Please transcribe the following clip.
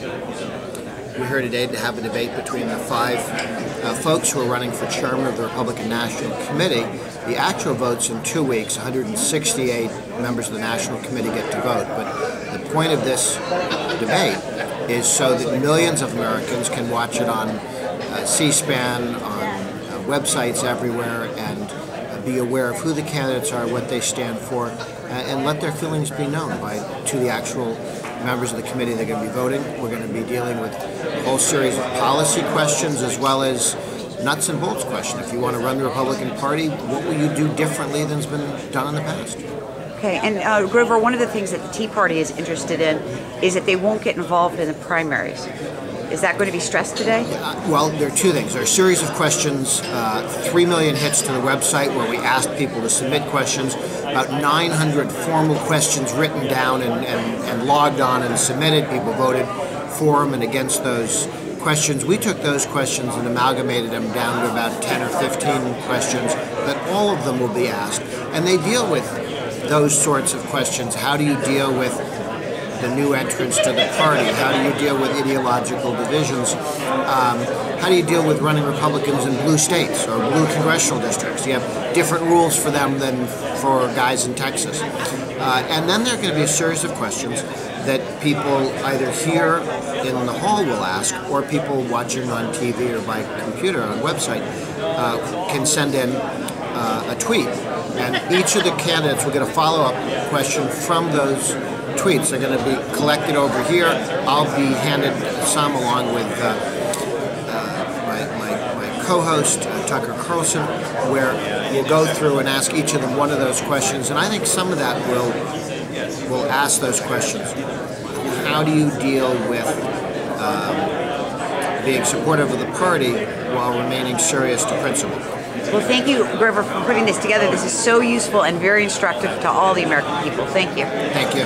We're here today to have a debate between the five folks who are running for chairman of the Republican National Committee. The actual vote's in 2 weeks. 168 members of the National Committee get to vote. But the point of this debate is so that millions of Americans can watch it on C-SPAN, on websites everywhere, and be aware of who the candidates are, what they stand for, and let their feelings be known to the actual members of the committee that are going to be voting. We're going to be dealing with a whole series of policy questions as well as nuts and bolts questions. If you want to run the Republican Party, what will you do differently than's been done in the past? Okay, and Grover, one of the things that the Tea Party is interested in is that they won't get involved in the primaries. Is that going to be stressed today? Well, there are two things. There are a series of questions, 3 million hits to the website where we asked people to submit questions, about 900 formal questions written down and logged on and submitted. People voted for them and against those questions. We took those questions and amalgamated them down to about 10 or 15 questions that all of them will be asked. And they deal with those sorts of questions. How do you deal with the new entrants to the party? How do you deal with ideological divisions? How do you deal with running Republicans in blue states or blue congressional districts? You have different rules for them than for guys in Texas. And then there are going to be a series of questions that people either here in the hall will ask or people watching on TV or by computer on a website can send in a tweet. And each of the candidates will get a follow-up question from those tweets. They're going to be collected over here. I'll be handed some along with my co-host, Tucker Carlson, where we'll go through and ask each of them one of those questions. And I think some of that will ask those questions. How do you deal with being supportive of the party while remaining serious to principle? Well, thank you, Grover, for putting this together. This is so useful and very instructive to all the American people. Thank you. Thank you.